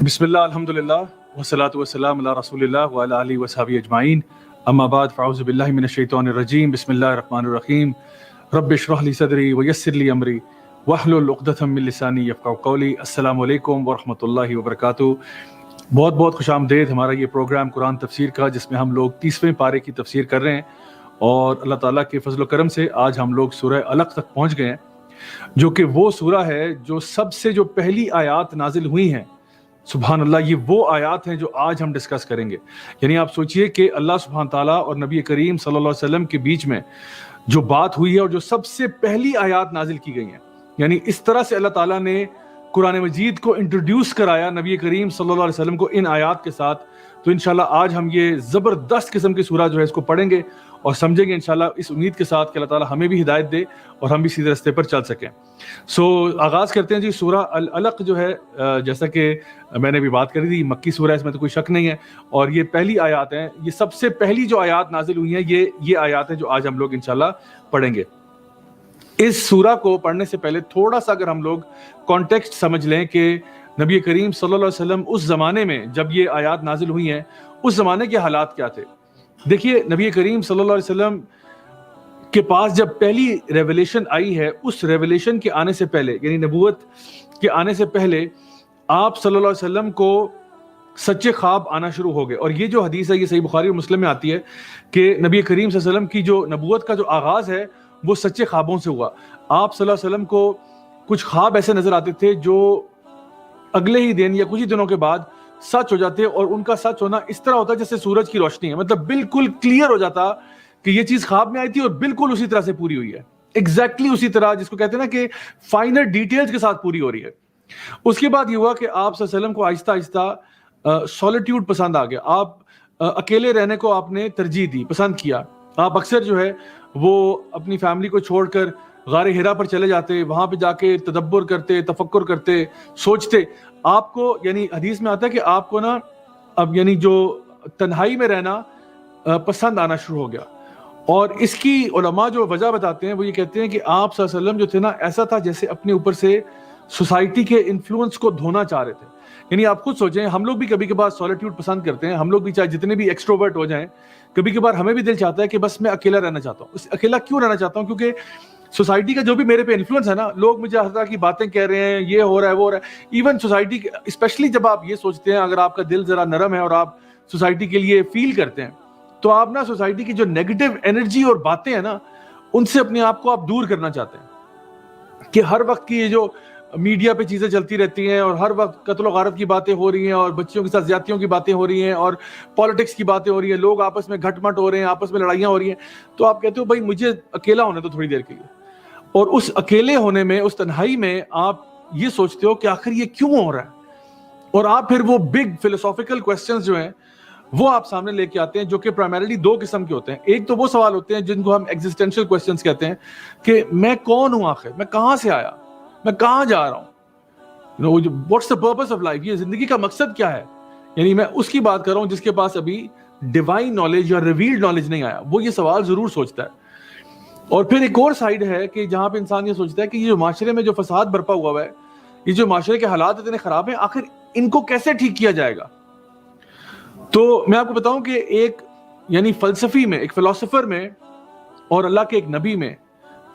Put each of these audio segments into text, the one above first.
بسم اللہ الحمد للہ والصلاۃ والسلام علی رسول اللہ وعلی آلہ وصحبہ اجمعین، اما بعد فاعوذ باللہ من الشیطان الرجیم، بسم اللہ الرحمن الرحیم، رب اشرح لی صدری ویسر لی امری واحلل عقدۃ من لسانی یفقہوا قولی۔ السلام علیکم ورحمۃ اللہ وبرکاتہ۔ بہت بہت خوش آمدید ہمارا یہ پروگرام قرآن تفسیر کا، جس میں ہم لوگ 30ویں پارے کی تفسیر کر رہے ہیں، اور اللہ تعالیٰ کے فضل و کرم سے آج ہم لوگ سورہ علق تک پہنچ گئے ہیں، جو کہ وہ سورہ ہے جو سب سے جو پہلی آیات نازل ہوئی ہیں۔ سبحان اللہ، یہ وہ آیات ہیں جو آج ہم ڈسکس کریں گے۔ یعنی آپ سوچئے کہ اللہ سبحانہ تعالیٰ اور نبی کریم صلی اللہ علیہ وسلم کے بیچ میں جو بات ہوئی ہے اور جو سب سے پہلی آیات نازل کی گئی ہیں، یعنی اس طرح سے اللہ تعالیٰ نے قرآن مجید کو انٹروڈیوس کرایا نبی کریم صلی اللہ علیہ وسلم کو ان آیات کے ساتھ۔ تو انشاءاللہ آج ہم یہ زبردست قسم کی سورہ جو ہے اس کو پڑھیں گے اور سمجھیں گے انشاءاللہ، اس امید کے ساتھ کہ اللہ تعالیٰ ہمیں بھی ہدایت دے اور ہم بھی سیدھے راستے پر چل سکیں۔ آغاز کرتے ہیں جی۔ سورہ العلق جو ہے، جیسا کہ میں نے بھی بات کری تھی، مکی سورہ ہے، اس میں تو کوئی شک نہیں ہے، اور یہ پہلی آیات ہیں۔ یہ سب سے پہلی جو آیات نازل ہوئی ہیں یہ آیات ہیں جو آج ہم لوگ انشاءاللہ پڑھیں گے۔ اس سورہ کو پڑھنے سے پہلے تھوڑا سا اگر ہم لوگ کانٹیکسٹ سمجھ لیں کہ نبی کریم صلی اللہ علیہ وسلم اس زمانے میں جب یہ آیات نازل ہوئی ہیں، اس زمانے کے حالات کیا تھے۔ دیکھیے، نبی کریم صلی اللہ علیہ وسلم کے پاس جب پہلی ریولیشن آئی ہے، اس ریولیشن کے آنے سے پہلے، یعنی نبوت کے آنے سے پہلے، آپ صلی اللہ علیہ وسلم کو سچے خواب آنا شروع ہو گئے۔ اور یہ جو حدیث ہے، یہ صحیح بخاری اور مسلم میں آتی ہے کہ نبی کریم صلی اللہ علیہ وسلم کی جو نبوت کا جو آغاز ہے وہ سچے خوابوں سے ہوا۔ آپ صلی اللہ علیہ وسلم کو کچھ خواب ایسے نظر آتے تھے جو اگلے ہی دن یا کچھ ہی دنوں کے بعد سچ ہو جاتے، اور ان کا سچ ہونا اس طرح ہوتا جیسے سورج کی روشنی ہے، مطلب بالکل کلیئر ہو جاتا کہ یہ چیز خواب میں آئی تھی اور بالکل اسی طرح سے پوری ہوئی ہے، ایگزیکٹلی اسی طرح، جس کو کہتے ہیں نا کہ فائنل ڈیٹیلز کے ساتھ پوری ہو رہی ہے۔ اس کے بعد یہ ہوا کہ آپ صلی اللہ علیہ وسلم کو آہستہ آہستہ سولیٹیوڈ پسند آ گیا۔ آپ اکیلے رہنے کو آپ نے ترجیح دی، پسند کیا۔ آپ اکثر جو ہے وہ اپنی فیملی کو چھوڑ کر غار ہرا پر چلے جاتے، وہاں پہ جا کے تدبر کرتے، تفکر کرتے، سوچتے۔ آپ کو، یعنی حدیث میں آتا ہے کہ آپ کو نا اب یعنی جو تنہائی میں رہنا پسند آنا شروع ہو گیا۔ اور اس کی علماء جو وجہ بتاتے ہیں وہ یہ کہتے ہیں کہ آپ صلی اللہ علیہ وسلم جو تھے نا، ایسا تھا جیسے اپنے اوپر سے سوسائٹی کے انفلوئنس کو دھونا چاہ رہے تھے۔ یعنی آپ خود سوچیں، ہم لوگ بھی کبھی کبھار سولیٹیوڈ پسند کرتے ہیں، ہم لوگ بھی چاہے جتنے بھی ایکسٹروورٹ ہو جائیں، کبھی کبھار ہمیں بھی دل چاہتا ہے کہ بس میں اکیلا رہنا چاہتا ہوں۔ اکیلا کیوں رہنا چاہتا ہوں؟ کیونکہ سوسائٹی کا جو بھی میرے پہ انفلوئنس ہے نا، لوگ مجھے ہر طرح کی باتیں کہہ رہے ہیں، یہ ہو رہا ہے، وہ ہو رہا ہے۔ ایون سوسائٹی، اسپیشلی جب آپ یہ سوچتے ہیں، اگر آپ کا دل ذرا نرم ہے اور آپ سوسائٹی کے لیے فیل کرتے ہیں، تو آپ نا سوسائٹی کی جو نیگیٹو انرجی اور باتیں ہیں نا، ان سے اپنے آپ کو آپ دور کرنا چاہتے ہیں۔ کہ ہر وقت کی یہ جو میڈیا پہ چیزیں چلتی رہتی ہیں، اور ہر وقت قتل و غارت کی باتیں ہو رہی ہیں، اور بچیوں کے ساتھ زیادتیوں کی باتیں ہو رہی ہیں، اور پالیٹکس کی باتیں ہو رہی ہیں، لوگ آپس میں گھٹ مٹ ہو رہے ہیں، آپس میں لڑائیاں ہو رہی ہیں، تو آپ کہتے ہو بھائی مجھے اکیلا ہونے تو تھوڑی دیر کے لیے۔ اور اس اکیلے ہونے میں، اس تنہائی میں آپ یہ سوچتے ہو کہ آخر یہ کیوں ہو رہا ہے، اور آپ پھر وہ بگ فلسافیکل کوسچنز جو ہیں وہ آپ سامنے لے کے آتے ہیں، جو کہ پرائمریلی دو قسم کے ہوتے ہیں۔ ایک تو وہ سوال ہوتے ہیں جن کو ہم ایگزسٹینشل کوسچنز کہتے ہیں، کہ میں کون ہوں، آخر میں کہاں سے آیا، میں کہاں جا رہا ہوں، what's the purpose of life, یہ زندگی کا مقصد کیا ہے۔ یعنی میں اس کی بات کر رہا ہوں جس کے پاس ابھی ڈیوائن نالج یا ریویلڈ نالج نہیں آیا، وہ یہ سوال ضرور سوچتا ہے۔ اور پھر ایک اور سائیڈ ہے کہ جہاں پہ انسان یہ سوچتا ہے کہ یہ جو معاشرے میں جو فساد برپا ہوا ہے، یہ جو معاشرے کے حالات اتنے خراب ہیں، آخر ان کو کیسے ٹھیک کیا جائے گا۔ تو میں آپ کو بتاؤں کہ ایک یعنی فلسفی میں، ایک فلسفر میں اور اللہ کے ایک نبی میں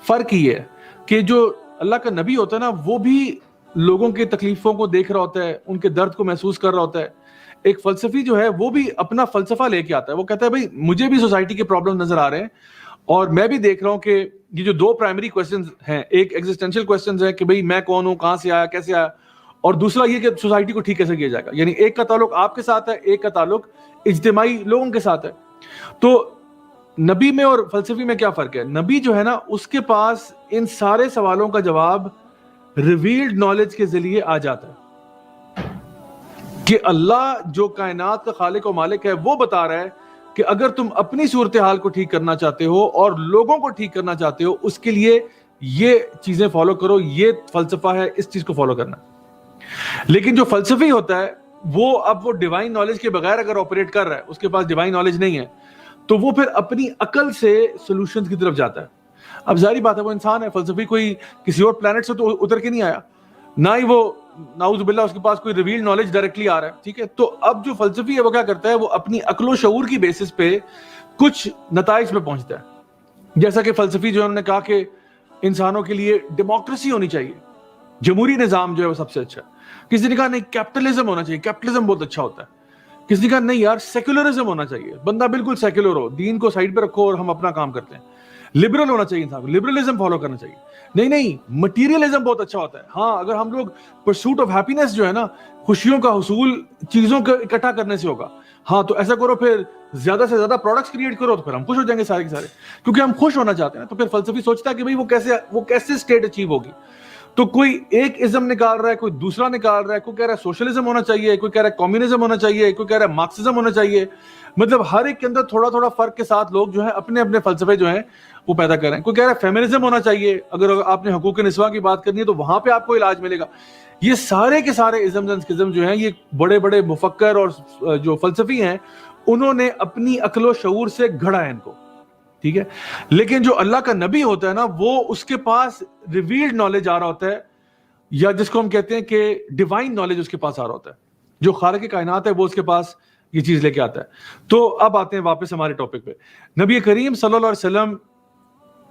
فرق یہ ہے کہ جو اللہ کا نبی ہوتا ہے نا، وہ بھی لوگوں کے تکلیفوں کو دیکھ رہا ہوتا ہے، ان کے درد کو محسوس کر رہا ہوتا ہے۔ ایک فلسفی جو ہے وہ بھی اپنا فلسفہ لے کے آتا ہے، وہ کہتا ہے بھائی مجھے بھی سوسائٹی کے پرابلم نظر آ رہے ہیں، اور میں بھی دیکھ رہا ہوں کہ یہ جو دو پرائمری کوسچنز ہیں، ایک ایگزسٹینشل کوسچنز ہے کہ بھئی میں کون ہوں، کہاں سے آیا، کیسے آیا، اور دوسرا یہ کہ سوسائٹی کو ٹھیک کیسے کیا جائے گا۔ یعنی ایک کا تعلق آپ کے ساتھ ہے، ایک کا تعلق اجتماعی لوگوں کے ساتھ ہے۔ تو نبی میں اور فلسفی میں کیا فرق ہے؟ نبی جو ہے نا، اس کے پاس ان سارے سوالوں کا جواب ریویلڈ نالج کے ذریعے آ جاتا ہے، کہ اللہ جو کائنات کا خالق و مالک ہے وہ بتا رہا ہے کہ اگر تم اپنی صورتحال کو ٹھیک کرنا چاہتے ہو اور لوگوں کو ٹھیک کرنا چاہتے ہو، اس کے لیے یہ چیزیں فالو کرو، یہ فلسفہ ہے، اس چیز کو فالو کرنا۔ لیکن جو فلسفی ہوتا ہے وہ ڈیوائن نالج کے بغیر اگر آپریٹ کر رہا ہے، اس کے پاس ڈیوائن نالج نہیں ہے، تو وہ پھر اپنی عقل سے سولوشنز کی طرف جاتا ہے۔ اب ظاہری بات ہے وہ انسان ہے، فلسفی کوئی کسی اور پلانٹ سے تو اتر کے نہیں آیا، نہ ہی وہ نعوذ باللہ اس کے پاس کوئی ریویل نالج ڈائریکٹلی آ رہا ہے. ٹھیک ہے, تو اب جو فلسفی ہے وہ کیا کرتا ہے, وہ اپنی عقل و شعور کی بیسس پہ کچھ نتائج پہ پہنچتا ہے. جیسا کہ فلسفی جو انہوں نے کہا کہ انسانوں کے لیے ڈیموکریسی ہونی چاہیے, جمہوری نظام جو ہے وہ سب سے اچھا ہے. کسی نے کہا نہیں کیپٹلزم ہونا چاہیے, کیپٹلزم بہت اچھا ہوتا ہے. کسی نے کہا نہیں یار سیکولرزم ہونا چاہیے, بندہ بالکل سیکولر ہو, دین کو سائڈ پہ رکھو اور ہم اپنا کام کرتے ہیں. لبرل ہونا چاہیے انسان کو, لبرلزم فالو کرنا چاہیے. نہیں مٹیریلزم بہت اچھا ہوتا ہے. ہاں اگر ہم لوگ پرسوٹ آف ہیپینس جو ہے نا, خوشیوں کا حصول چیزوں کو اکٹھا کرنے سے ہوگا, ہاں تو ایسا کرو, پھر زیادہ سے زیادہ پروڈکٹس کریٹ کرو تو پھر ہم خوش ہو جائیں گے سارے کے سارے, کیونکہ ہم خوش ہونا چاہتے ہیں. تو پھر فلسفی سوچتا ہے کہ بھئی وہ کیسے اسٹیٹ اچیو ہوگی. تو کوئی ایک ازم نکال رہا ہے, کوئی دوسرا نکال رہا ہے, کوئی کہہ رہا ہے سوشلزم ہونا چاہیے, کوئی کہہ رہا ہے کمیونزم ہونا چاہیے, کوئی کہہ رہا ہے مارکسزم ہونا چاہیے. مطلب ہر ایک کے اندر تھوڑا تھوڑا فرق کے ساتھ لوگ جو ہیں اپنے اپنے فلسفے جو ہیں وہ پیدا کر رہے ہیں. کوئی کہہ رہا ہے فیمنزم ہونا چاہیے, اگر آپ نے حقوق نسواں کی بات کرنی ہے تو وہاں پہ آپ کو علاج ملے گا. یہ سارے کے سارے ازمز اینڈ اسکزم جو ہیں, یہ بڑے بڑے مفکر اور جو فلسفی ہیں انہوں نے اپنی عقل و شعور سے گھڑا ہے ان کو. ٹھیک ہے, لیکن جو اللہ کا نبی ہوتا ہے نا, وہ اس کے پاس ریویلڈ نالج آ رہا ہوتا ہے, یا جس کو ہم کہتے ہیں کہ ڈیوائن نالج اس کے پاس آ رہا ہوتا ہے. جو خالق کائنات ہے وہ اس کے پاس یہ چیز لے کے آتا ہے. تو اب آتے ہیں واپس ہمارے ٹاپک پہ. نبی کریم صلی اللہ علیہ وسلم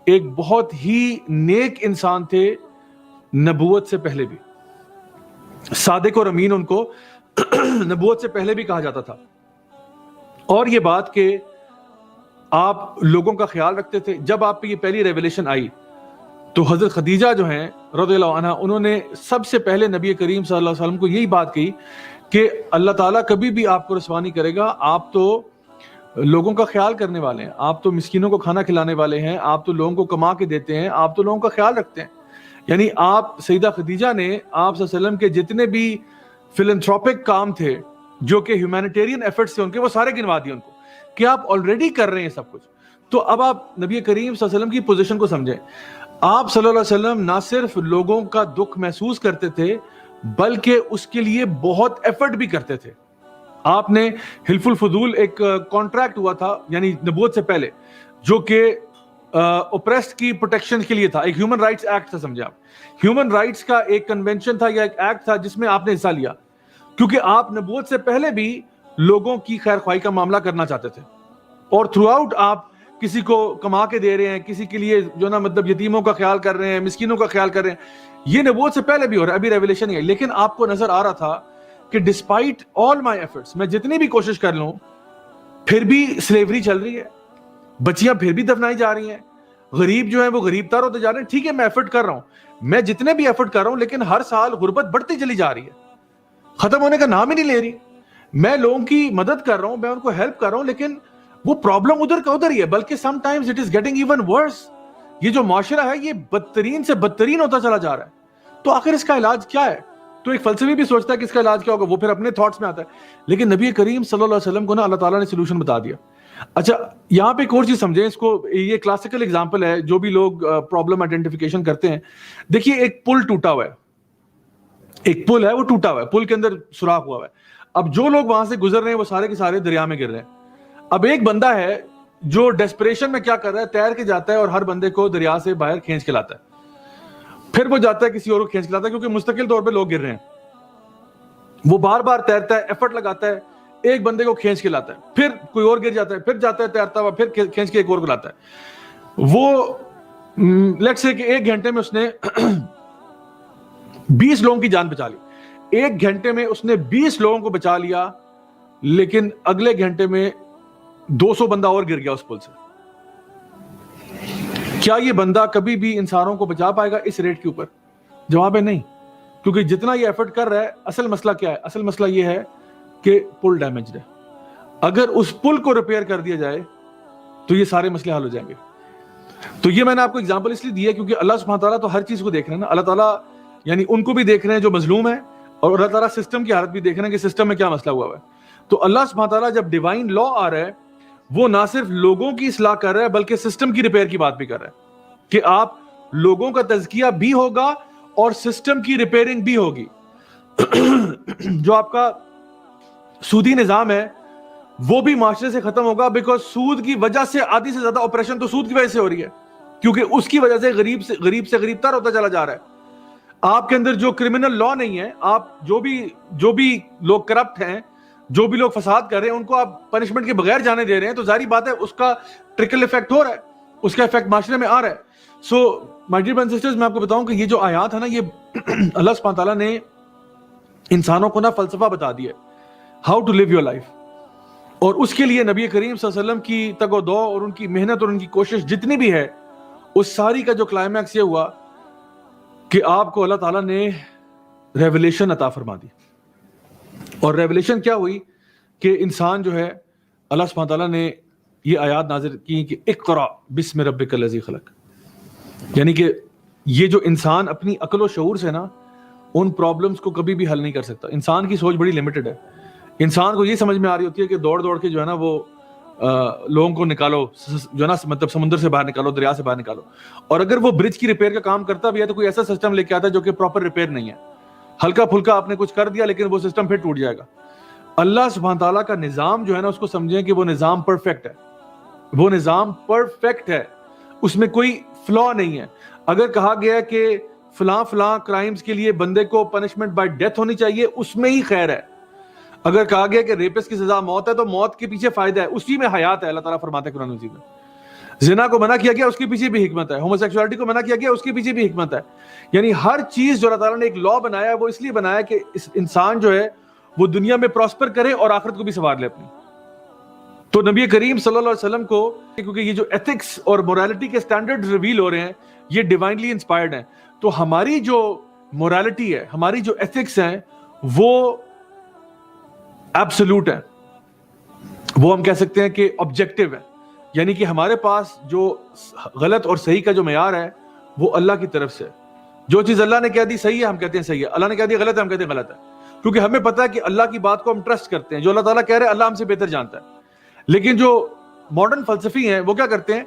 ایک بہت ہی نیک انسان تھے, نبوت سے پہلے بھی. صادق اور امین ان کو نبوت سے پہلے بھی کہا جاتا تھا. اور یہ بات کہ آپ لوگوں کا خیال رکھتے تھے. جب آپ پہ یہ پہلی ریویلیشن آئی تو حضرت خدیجہ جو ہیں رضی اللہ عنہ, انہوں نے سب سے پہلے نبی کریم صلی اللہ علیہ وسلم کو یہی بات کہی کہ اللہ تعالیٰ کبھی بھی آپ کو رسوا نہیں کرے گا, آپ تو لوگوں کا خیال کرنے والے ہیں, آپ تو مسکینوں کو کھانا کھلانے والے ہیں, آپ تو لوگوں کو کما کے دیتے ہیں, آپ تو لوگوں کا خیال رکھتے ہیں. یعنی آپ سیدہ خدیجہ نے آپ صلی اللہ علیہ وسلم کے جتنے بھی فلنتھروپک کام تھے جو کہ ہیومینیٹیرین ایفرٹس تھے ان کے, وہ سارے گنوا دیے ان کو کہ آپ آلریڈی کر رہے ہیں سب کچھ. تو اب آپ نبی کریم صلی اللہ علیہ وسلم کی پوزیشن کو سمجھیں. آپ صلی اللہ علیہ وسلم نہ صرف لوگوں کا دکھ محسوس کرتے تھے بلکہ اس کے لیے بہت ایفرٹ بھی کرتے تھے. آپ نے حلف الفضول ایک کانٹریکٹ ہوا تھا یعنی نبوت سے پہلے, جو کہ اوپریسڈ کی پروٹیکشن کے لیے تھا, ایک ہیومن رائٹس ایکٹ تھا. سمجھے آپ, ہیومن رائٹس کا ایک کنونشن تھا یا ایک ایکٹ تھا جس میں آپ نے حصہ لیا, کیونکہ آپ نبوت سے پہلے بھی لوگوں کی خیر خواہی کا معاملہ کرنا چاہتے تھے. اور تھرو آؤٹ آپ کسی کو کما کے دے رہے ہیں, کسی کے لیے جو نا مطلب یتیموں کا خیال کر رہے ہیں, مسکینوں کا خیال کر رہے ہیں. یہ نبوت سے پہلے بھی ہو رہا ہے, ابھی ریویلیشن نہیں ہے. لیکن آپ کو نظر آ رہا تھا کہ ڈسپائٹ آل مائی ایفرٹس, میں جتنی بھی کوشش کر لوں پھر بھی سلیوری چل رہی ہے, بچیاں پھر بھی دفنائی جا رہی ہیں, غریب جو ہیں وہ غریب تر ہوتے جا رہے ہیں. ٹھیک ہے میں ایفرٹ کر رہا ہوں, میں جتنے بھی ایفرٹ کر رہا ہوں, لیکن ہر سال غربت بڑھتی چلی جا رہی ہے, ختم ہونے کا نام ہی نہیں لے رہی. میں لوگوں کی مدد کر رہا ہوں, میں ان کو ہیلپ کر رہا ہوں, لیکن وہ پرابلم ادھر کا ادھر ہی ہے, بلکہ some times it is getting even worse. یہ جو معاشرہ ہے یہ بدترین سے بدترین ہوتا چلا جا رہا ہے. تو آخر اس کا علاج کیا ہے؟ تو ایک فلسفی بھی سوچتا ہے کہ اس کا علاج کیا ہوگا, وہ پھر اپنے تھاٹس میں آتا ہے. لیکن نبی کریم صلی اللہ علیہ وسلم کو نا اللہ تعالیٰ نے سولوشن بتا دیا. اچھا یہاں پہ ایک اور چیز سمجھیں اس کو, یہ کلاسیکل اگزامپل ہے جو بھی لوگ پرابلم آئیڈینٹیفیکیشن کرتے ہیں. دیکھیے ایک پل ٹوٹا ہوا ہے, ایک پل ہے وہ ٹوٹا ہوا ہے, پل کے اندر سوراخ ہوا ہوا ہے. اب جو لوگ وہاں سے گزر رہے ہیں وہ سارے کے سارے دریا میں گر رہے ہیں. اب ایک بندہ ہے جو ڈیسپریشن میں کیا کر رہا ہے, تیر کے جاتا ہے اور ہر بندے کو دریا سے باہر کھینچ کے لاتا ہے. پھر وہ جاتا ہے کسی اور کو کھینچ کے لاتا ہے, کیونکہ مستقل طور پہ لوگ گر رہے ہیں. وہ بار بار تیرتا ہے, ایفرٹ لگاتا ہے, ایک بندے کو کھینچ کے لاتا ہے, پھر کوئی اور گر جاتا ہے, پھر جاتا ہے تیرتا ہوا, پھر کھینچ کے ایک اور کو لاتا ہے. وہ لیٹس سے کہ ایک گھنٹے میں اس نے 20 لوگوں کی جان بچا لی. ایک گھنٹے میں اس نے 20 لوگوں کو بچا لیا, لیکن اگلے گھنٹے میں 200 بندہ اور گر گیا اس پل سے. کیا یہ بندہ کبھی بھی انسانوں کو بچا پائے گا اس ریٹ کے اوپر؟ جواب ہے نہیں, کیونکہ جتنا یہ ایفرٹ کر رہا ہے, اصل مسئلہ کیا ہے؟ اصل مسئلہ یہ ہے کہ پل ڈیمیجڈ ہے. اگر اس پل کو ریپیئر کر دیا جائے تو یہ سارے مسئلے حل ہو جائیں گے. تو یہ میں نے آپ کو اگزامپل اس لیے دی ہے کیونکہ اللہ سبحانہ تعالیٰ تو ہر چیز کو دیکھ رہے ہیں نا. اللہ تعالیٰ یعنی ان کو بھی دیکھ رہے ہیں جو مظلوم ہیں, اور اللہ تعالیٰ سسٹم کی حالت بھی دیکھ رہے ہیں کہ سسٹم میں کیا مسئلہ ہوا ہے. تو اللہ سبحانہ تعالیٰ جب ڈیوائن لا آ رہا ہے وہ نہ صرف لوگوں کی اصلاح کر رہا ہے بلکہ سسٹم کی ریپیئر کی بات بھی کر رہا ہے کہ آپ لوگوں کا تزکیہ بھی ہوگا اور سسٹم کی ریپیئرنگ بھی ہوگی. جو آپ کا سودی نظام ہے وہ بھی معاشرے سے ختم ہوگا, بیکاز سود کی وجہ سے آدھی سے زیادہ آپریشن تو سود کی وجہ سے ہو رہی ہے, کیونکہ اس کی وجہ سے غریب سے غریب تر ہوتا چلا جا رہا ہے. آپ کے اندر جو کرمنل لا نہیں ہے، آپ جو بھی لوگ کرپٹ ہیں، جو بھی لوگ فساد کر رہے ہیں، ان کو آپ پنشمنٹ کے بغیر جانے دے رہے ہیں، تو ظاہری بات ہے اس کا ٹرکل ایفیکٹ ہو رہا ہے، اس کا ایفیکٹ معاشرے میں آ رہا ہے۔ So my dear brothers and sisters, میں آپ کو بتاؤں کہ یہ جو آیات ہے نا، یہ اللہ سبحانہ تعالیٰ نے انسانوں کو نا فلسفہ بتا دیا ہے، how to live your life, اور اس کے لیے نبی کریم صلی اللہ علیہ وسلم کی تگ و دو اور ان کی محنت اور ان کی کوشش جتنی بھی ہے، اس ساری کا جو کلائمیکس یہ ہوا کہ آپ کو اللہ تعالیٰ نے ریولیشن عطا فرما دی۔ اور ریولیشن کیا ہوئی کہ انسان جو ہے، اللہ سبحانہ تعالیٰ نے یہ آیات نازل کی کہ اقرأ بسم ربک الذی خلق، یعنی کہ یہ جو انسان اپنی عقل و شعور سے نا ان پرابلمز کو کبھی بھی حل نہیں کر سکتا۔ انسان کی سوچ بڑی لمیٹڈ ہے، انسان کو یہ سمجھ میں آ رہی ہوتی ہے کہ دوڑ کے جو ہے نا وہ لوگوں کو نکالو، جو ہے نا مطلب سمندر سے باہر نکالو، دریا سے باہر نکالو، اور اگر وہ برج کی ریپیئر کا کام کرتا بھی ہے تو کوئی ایسا سسٹم لے کے آتا ہے جو کہ پراپر ریپیئر نہیں ہے، ہلکا پھلکا آپ نے کچھ کر دیا لیکن وہ سسٹم پھر ٹوٹ جائے گا۔ اللہ سبحانہ تعالیٰ کا نظام جو ہے نا، اس کو سمجھیں کہ وہ نظام پرفیکٹ ہے، وہ نظام پرفیکٹ ہے، اس میں کوئی فلا نہیں ہے۔ اگر کہا گیا کہ فلاں کرائمز کے لیے بندے کو پنشمنٹ بائی ڈیتھ ہونی چاہیے، اس میں ہی خیر ہے۔ اگر کہا گیا کہ ریپسٹ کی سزا موت ہے تو موت کے پیچھے فائدہ ہے، اسی میں حیات ہے۔ اللہ تعالیٰ فرماتے ہیں قرآن مجید میں، زنا کو منع کیا گیا اس کے پیچھے بھی حکمت ہے، ہوموسیکسولیٹی کو منع کیا گیا اس کے پیچھے بھی حکمت ہے۔ یعنی ہر چیز جو اللہ تعالیٰ نے ایک لا بنایا ہے، وہ اس لیے بنایا کہ انسان جو ہے وہ دنیا میں پراسپر کرے اور آخرت کو بھی سنوار لے اپنی۔ تو نبی کریم صلی اللہ علیہ وسلم کو، کیونکہ یہ جو ایتھکس اور مورالٹی کے سٹینڈرڈ ریویل ہو رہے ہیں، یہ ڈیوائنلی انسپائرڈ ہیں، تو ہماری جو مورالٹی ہے، ہماری جو ایتھکس ہیں، وہ ایبسولوٹ ہے، وہ ہم کہہ سکتے ہیں کہ آبجیکٹیو ہے، یعنی کہ ہمارے پاس جو غلط اور صحیح کا جو معیار ہے وہ اللہ کی طرف سے۔ جو چیز اللہ نے کہہ دی صحیح ہے ہم کہتے ہیں صحیح ہے، اللہ نے کہہ دی غلط ہے ہم کہتے ہیں غلط ہے، کیونکہ ہمیں پتہ ہے کہ اللہ کی بات کو ہم ٹرسٹ کرتے ہیں، جو اللہ تعالیٰ کہہ رہے ہیں اللہ ہم سے بہتر جانتا ہے۔ لیکن جو ماڈرن فلسفی ہیں وہ کیا کرتے ہیں،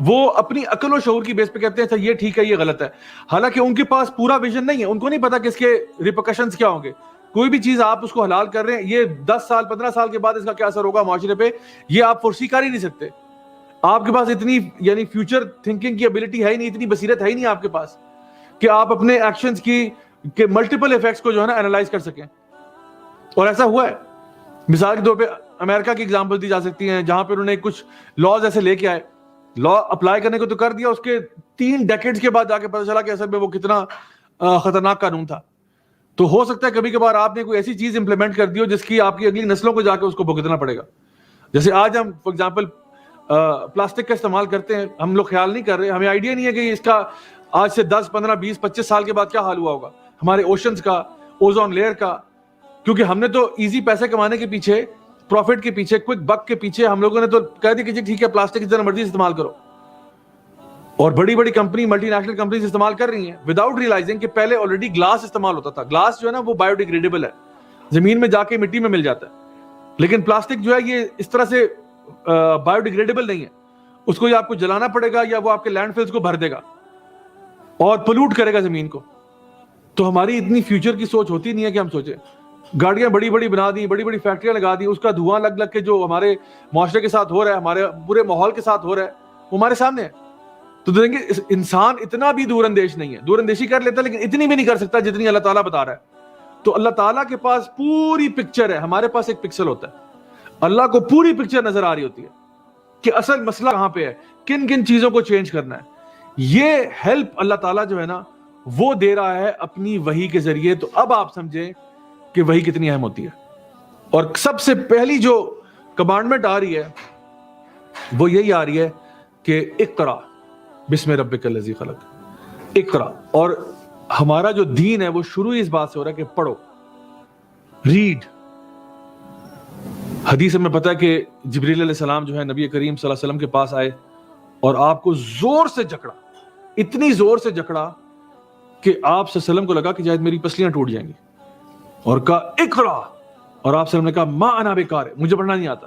وہ اپنی عقل و شعور کی بیس پہ کہتے ہیں اچھا یہ ٹھیک ہے یہ غلط ہے، حالانکہ ان کے پاس پورا ویژن نہیں ہے، ان کو نہیں پتا کہ اس کے ریپرکشنز کیا ہوں گے۔ کوئی بھی چیز آپ اس کو حلال کر رہے ہیں، یہ 10 سال 15 سال کے بعد اس کا کیا اثر ہوگا معاشرے پہ، یہ آپ فورسی کر ہی نہیں سکتے۔ آپ کے پاس اتنی یعنی فیوچر تھنکنگ کی ابیلٹی ہے ہی نہیں، اتنی بصیرت ہے ہی نہیں آپ کے پاس کہ آپ اپنے ایکشنز کی کے ملٹیپل ایفیکٹس کو جو ہے نا انالائز کر سکیں۔ اور ایسا ہوا ہے، مثال کے طور پہ امریکہ کی ایگزامپل دی جا سکتی ہیں، جہاں پہ انہوں نے کچھ لاز ایسے لے کے آئے، لا اپلائی کرنے کو تو کر دیا، اس کے 3 ڈیکیڈز کے بعد جا کے پتہ چلا کہ اصل میں وہ کتنا خطرناک قانون تھا۔ تو ہو سکتا ہے کبھی کبھار آپ نے کوئی ایسی چیز امپلیمنٹ کر دی ہو جس کی آپ کی اگلی نسلوں کو جا کے اس کو بھگتنا پڑے گا۔ جیسے آج ہم فار ایگزامپل پلاسٹک کا استعمال کرتے ہیں، ہم لوگ خیال نہیں کر رہے، ہمیں آئیڈیا نہیں ہے کہ اس کا آج سے 10 15 20 25 سال کے بعد کیا حال ہوا ہوگا، ہمارے اوشنز کا، اوزون لیئر کا، کیونکہ ہم نے تو ایزی پیسے کمانے کے پیچھے، پروفٹ کے پیچھے، کوئک بک کے پیچھے ہم لوگوں نے تو کہہ دیا کہ جی ٹھیک ہے پلاسٹک جتنا مرضی استعمال کرو، اور بڑی بڑی کمپنی، ملٹی نیشنل کمپنیز استعمال کر رہی ہیں وداؤٹ ریلائزنگ کہ پہلے آلریڈی گلاس استعمال ہوتا تھا۔ گلاس جو ہے نا وہ بایو ڈیگریڈیبل ہے، زمین میں جا کے مٹی میں مل جاتا ہے، لیکن پلاسٹک جو ہے یہ اس طرح سے بایو ڈیگریڈیبل نہیں ہے، اس کو یا آپ کو جلانا پڑے گا یا وہ آپ کے لینڈ فلز کو بھر دے گا اور پولوٹ کرے گا زمین کو۔ تو ہماری اتنی فیوچر کی سوچ ہوتی نہیں ہے کہ ہم سوچیں، گاڑیاں بڑی بڑی بنا دی، بڑی بڑی فیکٹریاں لگا دی، اس کا دھواں لگ کے جو ہمارے معاشرے کے ساتھ ہو رہا ہے، ہمارے پورے ماحول کے ساتھ ہو رہا ہے، وہ ہمارے سامنے ہے۔ تو دیکھیں گے انسان اتنا بھی دور اندیش نہیں ہے، دور اندیشی کر لیتا ہے لیکن اتنی بھی نہیں کر سکتا جتنی اللہ تعالیٰ بتا رہا ہے۔ تو اللہ تعالیٰ کے پاس پوری پکچر ہے، ہمارے پاس ایک پکسل ہوتا ہے، اللہ کو پوری پکچر نظر آ رہی ہوتی ہے کہ اصل مسئلہ کہاں پہ ہے، کن کن چیزوں کو چینج کرنا ہے۔ یہ ہیلپ اللہ تعالیٰ جو ہے نا وہ دے رہا ہے اپنی وحی کے ذریعے۔ تو اب آپ سمجھیں کہ وحی کتنی اہم ہوتی ہے، اور سب سے پہلی جو کمانڈمنٹ آ رہی ہے وہ یہی آ رہی ہے کہ اقرا بسم ربک الذی خلق، اقرا۔ اور ہمارا جو دین ہے وہ شروع ہی اس بات سے ہو رہا ہے کہ پڑھو، ریڈ۔ حدیث میں پتہ ہے کہ جبریل علیہ السلام جو ہے نبی کریم صلی اللہ علیہ وسلم کے پاس آئے اور آپ کو زور سے جکڑا، اتنی زور سے جکڑا کہ آپ صلی اللہ علیہ وسلم کو لگا کہ شاید میری پسلیاں ٹوٹ جائیں گی، اور کہا اقرا، اور آپ صلی اللہ علیہ وسلم نے کہا ما انا بقارئ، مجھے پڑھنا نہیں آتا۔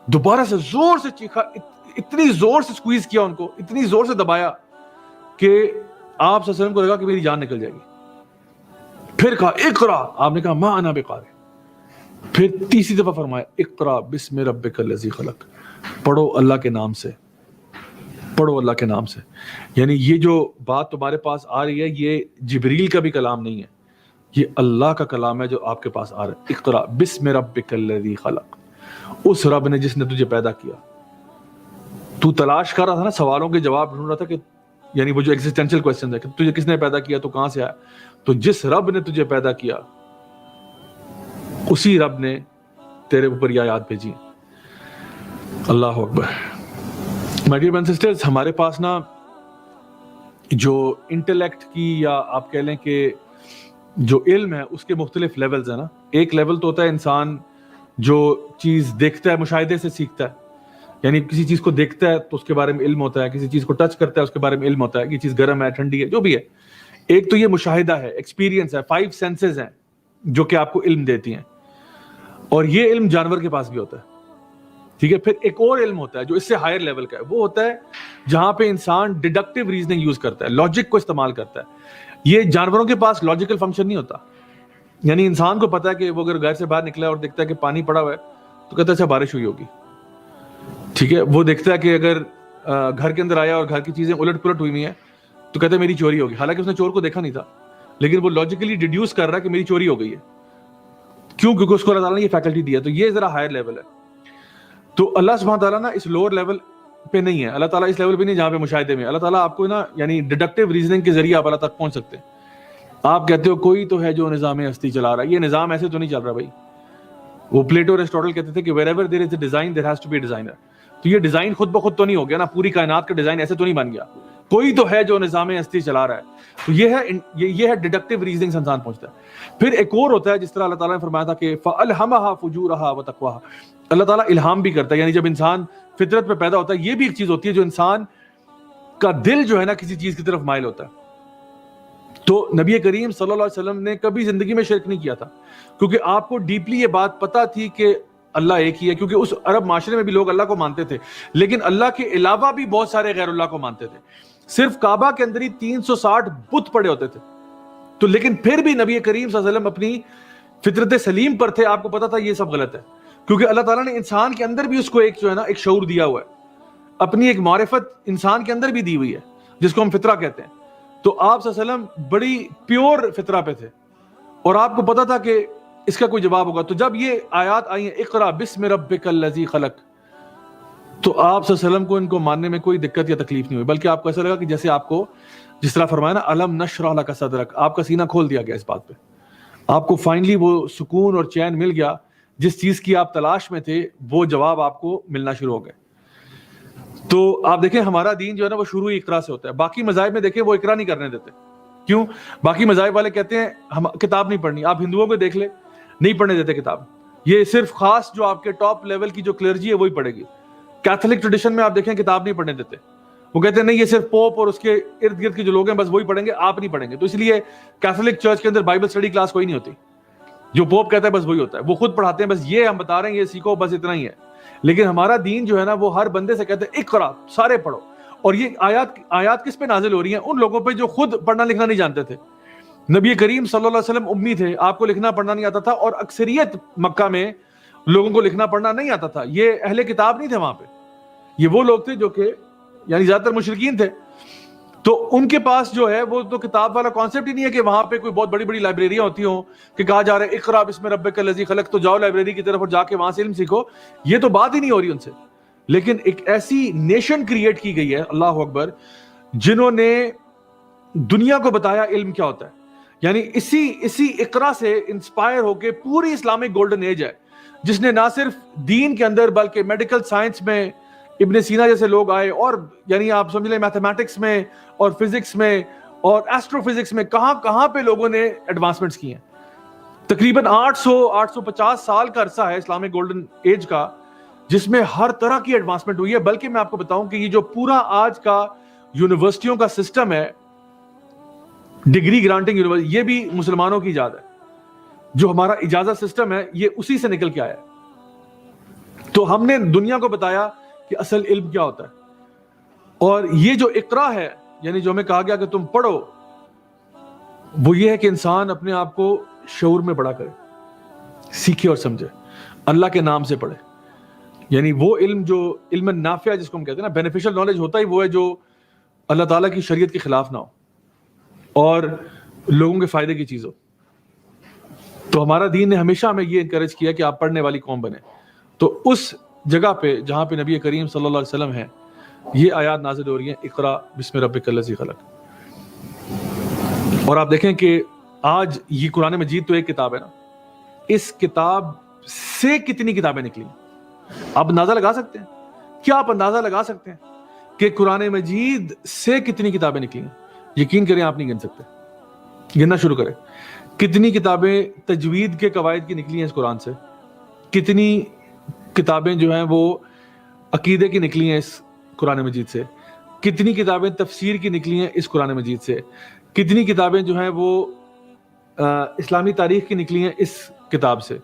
دوبارہ سے زور سے چیخا، اتنی زور سے سکویز کیا ان کو، اتنی زور سے دبایا کہ آپ صلی اللہ علیہ وسلم کو لگا کہ میری جان نکل جائے گی۔ پھر کہا اقرا، آپ نے کہا ما انا بقارئ، پھر تیسری دفعہ فرمایا اقرا بسم ربک الذی خلق، پڑھو اللہ کے نام سے۔ پڑھو اللہ کے نام سے. یعنی یہ جو بات تمہارے پاس آ رہی ہے یہ جبریل کا بھی کلام نہیں ہے, یہ اللہ کا کلام ہے جو آپ کے پاس آ رہا ہے. اقرا بسم ربک الذی خلق, اس رب نے جس نے تجھے پیدا کیا. تو تلاش کر رہا تھا نا, سوالوں کے جواب ڈھونڈ رہا تھا کہ یعنی وہ جو ایگزسٹینشل کوسچن ہے کہ تجھے کس نے پیدا کیا, تو کہاں سے آیا, تو جس رب نے تجھے پیدا کیا اسی رب نے تیرے اوپر یہ آیات بھیجی ہیں. اللہ اکبر. My dear brothers and sisters, ہمارے پاس نا جو انٹلیکٹ کی یا آپ کہہ لیں کہ جو علم ہے اس کے مختلف لیولز ہیں نا. ایک لیول تو ہوتا ہے انسان جو چیز دیکھتا ہے مشاہدے سے سیکھتا ہے, یعنی کسی چیز کو دیکھتا ہے تو اس کے بارے میں علم ہوتا ہے, کسی چیز کو ٹچ کرتا ہے اس کے بارے میں علم ہوتا ہے, یہ چیز گرم ہے ٹھنڈی ہے جو بھی ہے. ایک تو یہ مشاہدہ ہے, ایکسپیرینس ہے, 5 سینسز ہیں جو کہ آپ کو علم دیتی ہیں, اور یہ علم جانور کے پاس بھی ہوتا ہے. ٹھیک ہے, پھر ایک اور علم ہوتا ہے جو اس سے ہائر لیول کا ہے, وہ ہوتا ہے جہاں پہ انسان ڈیڈکٹیو ریزننگ یوز کرتا ہے, لاجک کو استعمال کرتا ہے. یہ جانوروں کے پاس لاجیکل فنکشن نہیں ہوتا. یعنی انسان کو پتا ہے کہ وہ اگر گھر سے باہر نکلا ہے اور دیکھتا ہے کہ پانی پڑا ہوا ہے تو کہتا ہے اچھا بارش ہوئی ہوگی. ٹھیک ہے, وہ دیکھتا ہے کہ اگر گھر کے اندر آیا اور گھر کی چیزیں الٹ پلٹ ہوئی ہیں تو کہتا ہے میری چوری ہوگی, حالانکہ اس نے چور کو دیکھا نہیں تھا, لیکن وہ لاجیکلی ڈیڈیوس کر رہا ہے کہ میری چوری ہو گئی ہے. کیوں؟ کیونکہ اس کو اللہ تعالیٰ نے یہ فیکلٹی دی ہے. تو یہ ذرا ہائر لیول ہے. تو اللہ سبحانہ تعالیٰ نا اس لوور لیول پہ نہیں ہے, اللہ تعالیٰ اس لیول پہ نہیں جہاں پہ مشاہدے میں. اللہ تعالیٰ آپ کو نا یعنی ڈیڈکٹیو ریزننگ کے ذریعے آپ اللہ تک پہنچ سکتے ہیں. آپ کہتے ہو کوئی تو ہے جو نظام ہستی چلا رہا ہے, یہ نظام ایسے تو نہیں چل رہا بھائی. وہ پلیٹو اور ایرسٹوٹل کہتے تھے کہ wherever there is a design there has to be a designer. تو یہ ڈیزائن خود بخود تو نہیں ہو گیا نا, پوری کائنات کا ڈیزائن ایسے تو نہیں بن گیا, کوئی تو ہے جو نظام ہستی چلا رہا ہے. تو یہ ہے ڈیڈکٹیو ریزننگ سے انسان پہنچتا ہے. پھر ایک اور ہوتا ہے جس طرح اللہ تعالیٰ نے فرمایا تھا کہ فَأَلْهَمَهَا فُجُورَهَا وَتَقْوَاهَا, اللہ تعالیٰ الہام بھی کرتا ہے. یعنی جب انسان فطرت پہ پیدا ہوتا ہے یہ بھی ایک چیز ہوتی ہے جو انسان کا دل جو ہے نا کسی چیز کی طرف مائل ہوتا ہے. تو نبی کریم صلی اللہ علیہ وسلم نے کبھی زندگی میں شرک نہیں کیا تھا, کیونکہ آپ کو ڈیپلی یہ بات پتا تھی کہ اللہ ایک ہی ہے. کیونکہ اس عرب معاشرے میں بھی لوگ اللہ کو مانتے تھے, لیکن اللہ کے علاوہ بھی بہت سارے غیر اللہ کو مانتے تھے. صرف کعبہ کے اندر ہی 360 بت پڑے ہوتے تھے. تو لیکن پھر بھی نبی کریم صلی اللہ علیہ وسلم اپنی فطرت سلیم پر تھے, آپ کو پتا تھا یہ سب غلط ہے, کیونکہ اللہ تعالیٰ نے انسان کے اندر بھی اس کو ایک جو ہے نا ایک شعور دیا ہوا ہے, اپنی ایک معرفت انسان کے اندر بھی دی ہوئی ہے جس کو ہم فطرہ کہتے ہیں. تو آپ صلی اللہ علیہ وسلم بڑی پیور فطرہ پہ تھے اور آپ کو پتا تھا کہ اس کا کوئی جواب ہوگا. تو جب یہ آیات آئی ہیں اقرا بسم ربک الذی خلق, تو آپ صلی اللہ علیہ وسلم کو ان کو ماننے میں کوئی دقت یا تکلیف نہیں ہوئی, بلکہ آپ کو ایسا لگا کہ جیسے آپ کو جس طرح فرمایا نا الم نشرح لک صدرک, آپ کا سینہ کھول دیا گیا اس بات پہ. آپ کو فائنلی وہ سکون اور چین مل گیا, جس چیز کی آپ تلاش میں تھے وہ جواب آپ کو ملنا شروع ہو گئے. تو آپ دیکھیں ہمارا دین جو ہے نا وہ شروع ہی اقرا سے ہوتا ہے. باقی مذاہب میں دیکھیں وہ اقرا نہیں کرنے دیتے. کیوں؟ باقی مذاہب والے کہتے ہیں ہم کتاب نہیں پڑھنی. آپ ہندوؤں کو دیکھ لیں, نہیں پڑھنے دیتے کتاب. یہ صرف خاص جو آپ کے ٹاپ لیول کی جو کلرجی ہے وہی پڑھے گی. کیتھولک ٹریڈیشن میں آپ دیکھیں کتاب نہیں پڑھنے دیتے, وہ کہتے ہیں نہیں یہ صرف پوپ اور اس کے ارد گرد کے جو لوگ ہیں بس وہی پڑھیں گے, آپ نہیں پڑھیں گے. تو اس لیے کیتھولک چرچ کے اندر بائبل اسٹڈی کلاس کوئی نہیں ہوتی, جو پوپ کہتا ہے بس وہی ہوتا ہے. وہ خود پڑھاتے ہیں بس یہ ہم بتا رہے ہیں یہ سیکھو بس اتنا ہی ہے. لیکن ہمارا دین جو ہے نا وہ ہر بندے سے کہتے ہیں اقرا, سارے پڑھو. اور یہ آیات کس پہ نازل ہو رہی ہیں؟ ان لوگوں پہ جو خود پڑھنا لکھنا نہیں جانتے تھے. نبی کریم صلی اللہ علیہ وسلم امی تھے, آپ کو لکھنا پڑھنا نہیں آتا تھا, اور اکثریت مکہ میں لوگوں کو لکھنا پڑھنا نہیں آتا تھا. یہ اہل کتاب نہیں تھے وہاں پہ, یہ وہ لوگ تھے جو کہ یعنی زیادہ تر مشرکین تھے. تو ان کے پاس جو ہے وہ تو کتاب والا کانسیپٹ ہی نہیں ہے کہ وہاں پہ کوئی بہت بڑی بڑی لائبریریاں ہوتی ہوں کہ کہا جا رہا ہے اقرا بسم ربک الذی خلق, تو جاؤ لائبریری کی طرف اور جا کے وہاں سے علم سیکھو. یہ تو بات ہی نہیں ہو رہی ان سے. لیکن ایک ایسی نیشن کریٹ کی گئی ہے, اللہ اکبر, جنہوں نے دنیا کو بتایا علم کیا ہوتا ہے. یعنی اسی اقرا سے انسپائر ہو کے پوری اسلامک گولڈن ایج ہے, جس نے نہ صرف دین کے اندر بلکہ میڈیکل سائنس میں ابن سینا جیسے لوگ آئے, اور یعنی آپ سمجھ لیں میتھمیٹکس میں اور فزکس میں اور ایسٹرو فزکس میں کہاں پہ لوگوں نے ایڈوانسمنٹس کی ہیں. تقریباً 850 سال کا عرصہ ہے اسلامک گولڈن ایج کا, جس میں ہر طرح کی ایڈوانسمنٹ ہوئی ہے. بلکہ میں آپ کو بتاؤں کہ یہ جو پورا آج کا یونیورسٹیوں کا سسٹم ہے, ڈگری گرانٹنگ یونیورسٹی, یہ بھی مسلمانوں کی ایجاد ہے. جو ہمارا اجازت سسٹم ہے یہ اسی سے نکل کے آیا ہے. تو ہم نے دنیا کو بتایا کہ اصل علم کیا ہوتا ہے. اور یہ جو اقرا ہے, یعنی جو ہمیں کہا گیا کہ تم پڑھو, وہ یہ ہے کہ انسان اپنے آپ کو شعور میں بڑا کرے, سیکھے اور سمجھے, اللہ کے نام سے پڑھے. یعنی وہ علم جو علم نافع جس کو ہم کہتے ہیں نا، بینیفیشل نالج ہوتا ہی وہ ہے جو اللہ تعالیٰ کی شریعت کے خلاف نہ ہو اور لوگوں کے فائدے کی چیز ہو. تو ہمارا دین نے ہمیشہ ہمیں یہ انکریج کیا کہ آپ پڑھنے والی قوم بنیں. تو اس جگہ پہ جہاں پہ نبی کریم صلی اللہ علیہ وسلم ہیں، یہ آیات نازل ہو رہی ہیں، اقرا بسم ربک الذی خلق. اور آپ دیکھیں کہ آج یہ قرآن مجید تو ایک کتاب ہے نا، اس کتاب سے کتنی کتابیں نکلی ہیں. آپ اندازہ لگا سکتے ہیں؟ کیا آپ اندازہ لگا سکتے ہیں کہ قرآن مجید سے کتنی کتابیں نکلی ہیں؟ یقین کریں آپ نہیں گن سکتے. گننا شروع کریں. کتنی کتابیں تجوید کے قواعد کی نکلی ہیں اس قرآن سے، کتنی کتابیں جو ہیں وہ عقیدے کی نکلی ہیں اس قرآن مجید سے، کتنی کتابیں تفسیر کی نکلی ہیں اس قرآن مجید سے، کتنی کتابیں جو ہیں وہ اسلامی تاریخ کی نکلی ہیں اس کتاب سے،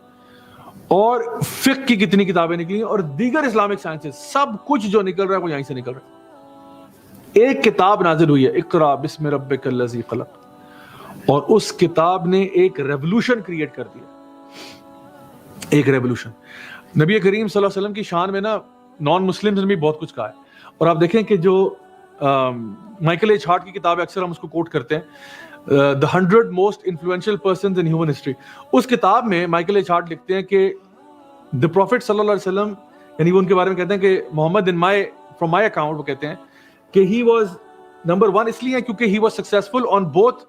اور فقہ کی کتنی کتابیں نکلی ہیں، اور دیگر اسلامک سائنسز. سب کچھ جو نکل رہا ہے وہ یہیں سے نکل رہا ہے. ایک کتاب نازل ہوئی ہے، اقرا بسم ربک الذی خلق، اور اس کتاب نے ایک ریولوشن کریٹ کر دیا. ایک ریولوشن. نبی کریم صلی اللہ علیہ وسلم کی شان میں نا نان مسلمز نے بھی بہت کچھ کہا ہے. اور آپ دیکھیں کہ جو مائیکل ایچ ہارٹ کی کتاب ہے، اکثر ہم اس کو کوٹ کرتے ہیں، The 100 Most Influential Persons in Human History. اس کتاب میں مائیکل ایچ ہارٹ لکھتے ہیں کہ The Prophet صلی اللہ علیہ وسلم، یعنی وہ ان کے بارے میں کہتے ہیں کہ محمد from my account وہ کہتے ہیں کہ he was number one اس لیے کیونکہ he was successful on both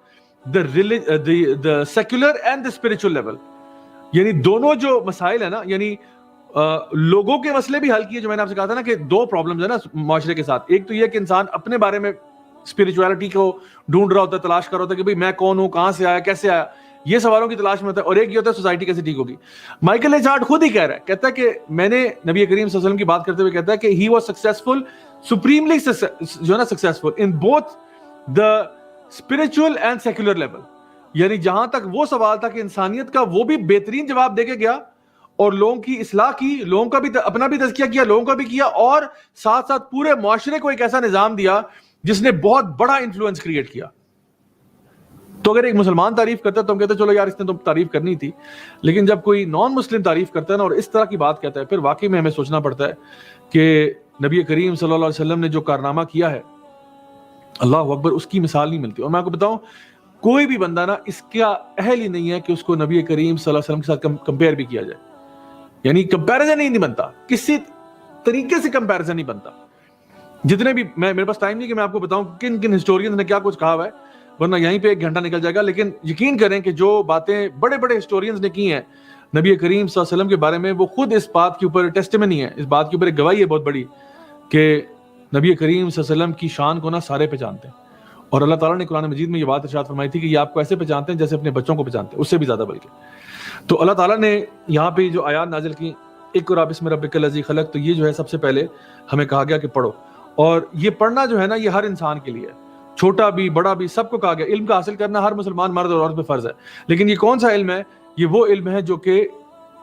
the secular and the spiritual level. یعنی دونوں جو مسائل ہیں نا، یعنی لوگوں کے مسئلے بھی حل کیے. جو میں نے آپ سے کہا تھا نا کہ دو پرابلمز ہیں نا معاشرے کے ساتھ. ایک تو یہ کہ انسان اپنے بارے میں اسپرچویلٹی کو ڈھونڈ رہا ہوتا ہے، تلاش کر رہا ہوتا ہے کہ بھئی میں کون ہوں، کہاں سے آیا، کیسے آیا، یہ سوالوں کی تلاش میں ہوتا ہے. اور ایک یہ ہوتا ہے سوسائٹی کیسے ٹھیک ہوگی. مائیکل ایچ ہارٹ خود ہی کہہ رہا ہے، کہتا ہے کہ میں نے نبی کریم صلی اللہ علیہ وسلم کی بات کرتے ہوئے کہتا ہے کہ ہی واز سکسیسفل، سپریملی جو ہے نا successful in both the spiritual and secular level. یعنی جہاں تک وہ سوال تھا کہ انسانیت کا، وہ بھی بہترین جواب دے کے گیا، اور لوگوں کی اصلاح کی، لوگوں کا بھی اپنا بھی تزکیہ کیا، لوگوں کا بھی کیا، اور ساتھ ساتھ پورے معاشرے کو ایک ایسا نظام دیا جس نے بہت بڑا انفلوئنس کریٹ کیا. تو اگر ایک مسلمان تعریف کرتا ہے تو ہم کہتے ہیں چلو یار اس نے تو تعریف کرنی تھی. لیکن جب کوئی نان مسلم تعریف کرتا ہے نا اور اس طرح کی بات کہتا ہے، پھر واقعی میں ہمیں سوچنا پڑتا ہے کہ نبی کریم صلی اللہ علیہ وسلم نے جو کارنامہ کیا ہے، اللہ اکبر، اس کی مثال نہیں ملتی. اور میں آپ کو بتاؤں، کوئی بھی بندہ نا اس کا اہل ہی نہیں ہے کہ اس کو نبی کریم صلی اللہ علیہ وسلم کے ساتھ کمپیئر بھی کیا جائے. یعنی کمپیریزن ہی نہیں بنتا، کسی طریقے سے کمپیریزن نہیں بنتا. جتنے بھی میرے پاس ٹائم نہیں کہ میں آپ کو بتاؤں کن کن ہسٹورینز نے کیا کچھ کہا ہوا ہے، ورنہ یہیں پہ 1 گھنٹہ نکل جائے گا. لیکن یقین کریں کہ جو باتیں بڑے بڑے ہسٹورینز نے کی ہیں نبی کریم صلی اللہ علیہ وسلم کے بارے میں، وہ خود اس بات کے اوپر ٹیسٹیمنی ہے، اس بات کے اوپر ایک گواہی ہے بہت بڑی کہ نبی کریم صلی اللہ علیہ وسلم کی شان کو نا سارے پہچانتے ہیں. اور اللہ تعالیٰ نے قرآن مجید میں یہ بات ارشاد فرمائی تھی کہ یہ آپ کو ایسے پہچانتے ہیں جیسے اپنے بچوں کو پہچانتے ہیں، اس سے بھی زیادہ بلکہ. تو اللہ تعالیٰ نے یہاں پہ جو آیات نازل کی، اقرا بسم ربک الذی خلق، تو یہ جو ہے سب سے پہلے ہمیں کہا گیا کہ پڑھو. اور یہ پڑھنا جو ہے نا، یہ ہر انسان کے لیے ہے، چھوٹا بھی بڑا بھی، سب کو کہا گیا. علم کا حاصل کرنا ہر مسلمان مرد اور عورت پہ فرض ہے. لیکن یہ کون سا علم ہے؟ یہ وہ علم ہے جو کہ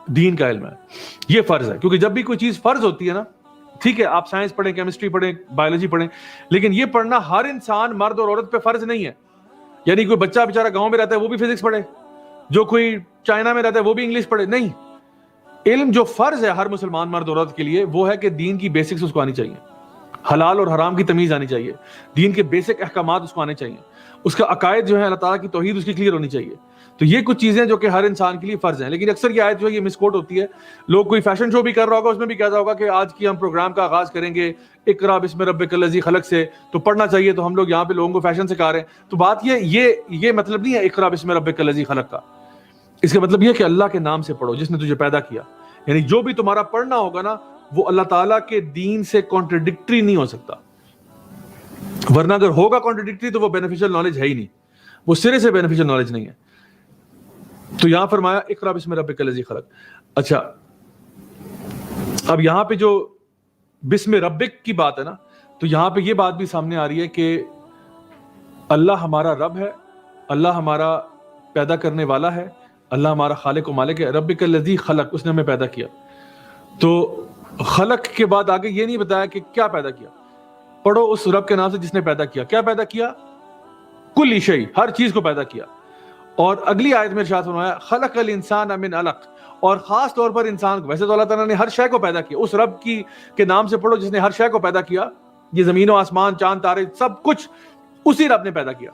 دین کا علم ہے. یہ فرض ہے، کیونکہ جب بھی کوئی چیز فرض ہوتی ہے نا، ٹھیک ہے آپ سائنس پڑھیں، کیمسٹری پڑھیں، بایولوجی پڑھیں، لیکن یہ پڑھنا ہر انسان مرد اور عورت پہ فرض نہیں ہے. یعنی کوئی بچہ بیچارہ گاؤں میں رہتا ہے وہ بھی فزکس پڑھے، جو کوئی چائنا میں رہتا ہے وہ بھی انگلش پڑھے، نہیں. علم جو فرض ہے ہر مسلمان مرد اور عورت کے لیے، وہ ہے کہ دین کی بیسکس اس کو آنی چاہیے، حلال اور حرام کی تمیز آنی چاہیے، دین کے بیسک احکامات اس کو آنے چاہیے، اس کا عقائد جو ہے اللہ تعالیٰ کی توحید اس کی کلیئر ہونی چاہیے. تو یہ کچھ چیزیں جو کہ ہر انسان کے لیے فرض ہیں. لیکن اکثر یہ آیت جو ہے یہ مس کوٹ ہوتی ہے. لوگ کوئی فیشن شو بھی کر رہا ہوگا، اس میں بھی کہتا ہوگا کہ آج کی ہم پروگرام کا آغاز کریں گے اقرا بسم ربک الذی خلق سے، تو پڑھنا چاہیے. تو ہم لوگ یہاں پہ لوگوں کو فیشن سکھا رہے ہیں. تو بات یہ مطلب نہیں ہے اقرا بسم ربک الذی خلق کا. اس کا مطلب یہ ہے کہ اللہ کے نام سے پڑھو جس نے تجھے پیدا کیا. یعنی جو بھی تمہارا پڑھنا ہوگا نا، وہ اللہ تعالیٰ کے دین سے کانٹرڈکٹری نہیں ہو سکتا. ورنہ اگر ہوگا کانٹرڈکٹری تو وہ بینیفیشل نالج ہے ہی نہیں، وہ سرے سے بینیفیشل نالج نہیں ہے. تو یہاں فرمایا اقرا بسم ربک الذی خلق. اچھا، اب یہاں پہ جو بسم ربک کی بات ہے نا، تو یہاں پہ یہ بات بھی سامنے آ رہی ہے کہ اللہ ہمارا رب ہے، اللہ ہمارا پیدا کرنے والا ہے، اللہ ہمارا خالق و مالک ہے. ربک الذی خلق، اس نے ہمیں پیدا کیا. تو خلق کے بعد آگے یہ نہیں بتایا کہ کیا پیدا کیا. پڑھو اس رب کے نام سے جس نے پیدا کیا. کیا پیدا کیا؟ کل شیء، ہر چیز کو پیدا کیا. اور اگلی آیت میں ارشاد فرمایا خلق الانسان من علق، اور خاص طور پر انسان کو. ویسے تو اللہ تعالیٰ نے ہر شے کو پیدا کیا, اس رب کے نام سے پڑھو جس نے ہر شے کو پیدا کیا. یہ زمین و آسمان, چاند تارے, سب کچھ اسی رب نے پیدا کیا.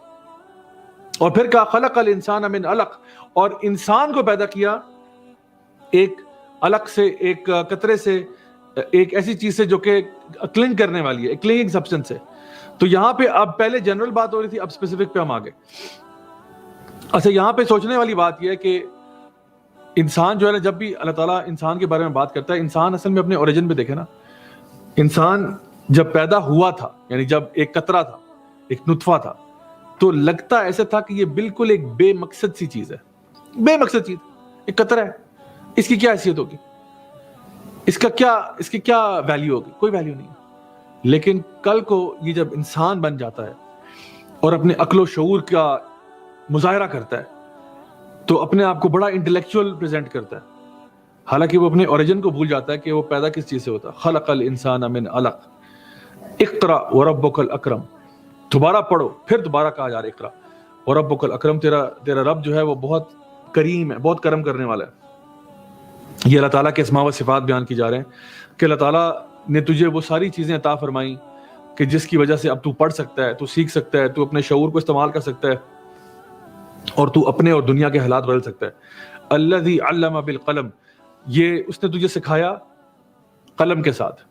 اور پھر کہا خلق الانسان من علق, اور انسان کو پیدا کیا ایک علق سے, ایک قطرے سے, ایک ایسی چیز سے جو کہ کلنگ کرنے والی ہے, ایک کلنگنگ سبسٹنس ہے. تو یہاں پہ اب پہلے جنرل بات ہو رہی تھی, اب اسپیسیفک پہ ہم آگے. اچھا, یہاں پہ سوچنے والی بات یہ ہے کہ انسان جو ہے نا, جب بھی اللہ تعالیٰ انسان کے بارے میں بات کرتا ہے, انسان اصل میں اپنے اوریجن پہ دیکھے نا, انسان جب پیدا ہوا تھا, یعنی جب ایک قطرہ تھا, ایک نطفہ تھا, تو لگتا ایسا تھا کہ یہ بالکل ایک بے مقصد سی چیز ہے, بے مقصد چیز, ایک قطرہ ہے, اس کی کیا حیثیت ہوگی, اس کی کیا ویلیو ہوگی, کوئی ویلیو نہیں. لیکن کل کو یہ جب انسان بن جاتا ہے اور اپنے عقل و شعور کا مظاہرہ کرتا ہے, تو اپنے آپ کو بڑا انٹلیکچوئل پریزنٹ کرتا ہے, حالانکہ وہ اپنے اوریجن کو بھول جاتا ہے کہ وہ پیدا کس چیز سے ہوتا ہے. خلق الانسان من علق اقرا وربک الاکرم. دوبارہ پڑھو, پھر دوبارہ کہا جا رہا ہے اقرا وربک الاکرم, تیرا رب جو ہے وہ بہت کریم ہے, بہت کرم کرنے والا ہے. یہ اللہ تعالیٰ کے اسماء و صفات بیان کی جا رہے ہیں کہ اللہ تعالیٰ نے تجھے وہ ساری چیزیں عطا فرمائیں کہ جس کی وجہ سے اب تو پڑھ سکتا ہے, تو سیکھ سکتا ہے, تو اپنے شعور کو استعمال کر سکتا ہے, اور تو اپنے اور دنیا کے حالات بدل سکتا ہے. الذی علم بالقلم, یہ اس نے تجھے سکھایا قلم کے ساتھ.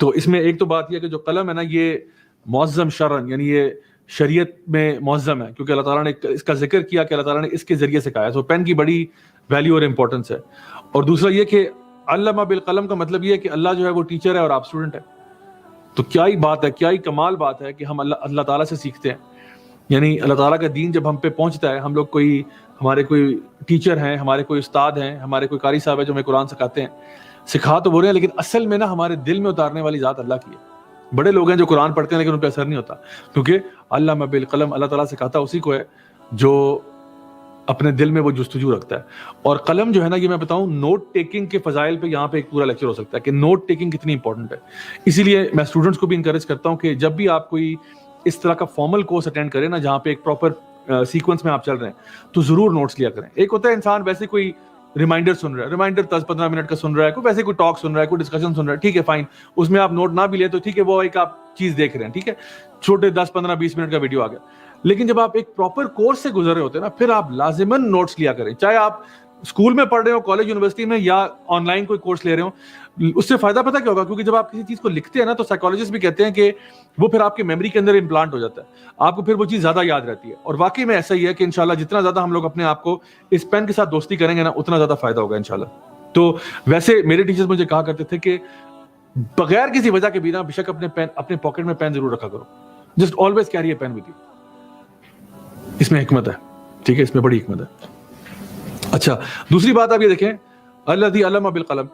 تو اس میں ایک تو بات یہ کہ جو قلم ہے نا, یہ معظم شرعن, یعنی یہ شریعت میں معظم ہے, کیونکہ اللہ تعالیٰ نے اس کا ذکر کیا کہ اللہ تعالیٰ نے اس کے ذریعے سکھایا. تو پین کی بڑی ویلیو اور امپورٹنس ہے. اور دوسرا یہ کہ علم بالقلم کا مطلب یہ ہے کہ اللہ جو ہے وہ ٹیچر ہے اور آپ اسٹوڈنٹ ہے. تو کیا ہی بات ہے, کیا ہی کمال بات ہے کہ ہم اللہ تعالیٰ سے سیکھتے ہیں. یعنی اللہ تعالیٰ کا دین جب ہم پہ پہنچتا ہے, ہم لوگ ہمارے کوئی ٹیچر ہیں, ہمارے کوئی استاد ہیں, ہمارے کوئی قاری صاحب ہے جو ہمیں قرآن سکھاتے ہیں, سکھا تو بول رہے ہیں, لیکن اصل میں نا ہمارے دل میں اتارنے والی ذات اللہ کی ہے. بڑے لوگ ہیں جو قرآن پڑھتے ہیں لیکن ان پہ اثر نہیں ہوتا, کیونکہ علم بالقلم, اللہ تعالیٰ سکھاتا اسی کو ہے جو اپنے دل میں وہ جستجو رکھتا ہے. اور قلم جو ہے نا, یہ میں بتاؤں, نوٹ ٹیکنگ کے فضائل پہ یہاں پہ ایک پورا لیکچر ہو سکتا ہے کہ نوٹ ٹیکنگ کتنی امپورٹنٹ ہے. اسی لیے میں اسٹوڈنٹس کو بھی انکریج کرتا ہوں کہ جب بھی آپ کوئی اس طرح کا فارمل کورس اٹینڈ کریں نا, جہاں پہ ایک پراپر سیکوینس میں آپ چل رہے ہیں, تو ضرور نوٹس لیا کریں. ایک ہوتا ہے انسان ویسے کوئی ریمائنڈر سن رہا ہے, ریمائنڈر 10-15 منٹ کا سن رہا ہے, کوئی ویسے کوئی ٹاک سن رہا ہے, کوئی ڈسکشن سن رہا ہے, ٹھیک ہے فائن, اس میں آپ نوٹ نہ بھی لیں تو ٹھیک ہے, وہ ایک آپ چیز دیکھ رہے ہیں, ٹھیک ہے, چھوٹے 10-15-20 منٹ کا ویڈیو آ گیا. لیکن جب آپ ایک پراپر کورس سے گزر رہے ہوتے ہیں نا, پھر آپ لازماً نوٹس لیا کریں, چاہے آپ اسکول میں پڑھ رہے ہو, کالج یونیورسٹی میں, یا آن لائن کوئی کورس لے رہے ہو. اس سے فائدہ پتہ کیا ہوگا, کیونکہ جب آپ کسی چیز کو لکھتے ہیں نا, تو سائیکالوجسٹ بھی کہتے ہیں کہ وہ پھر آپ کے میموری کے اندر امپلانٹ ہو جاتا ہے, آپ کو پھر وہ چیز زیادہ یاد رہتی ہے. اور واقعی میں ایسا ہی ہے کہ انشاءاللہ جتنا زیادہ ہم لوگ اپنے آپ کو اس پین کے ساتھ دوستی کریں گے نا, اتنا زیادہ فائدہ ہوگا انشاءاللہ. تو ویسے میرے ٹیچرز مجھے کہا کرتے تھے کہ بغیر کسی وجہ کے بھی نا, بے شک اپنے پاکٹ میں پین ضرور رکھا کرو, just always carry a pen with you. اس میں حکمت ہے, ٹھیک ہے, اس میں بڑی حکمت ہے. اچھا, دوسری بات آپ یہ دیکھیں, الذی علم بالقلم,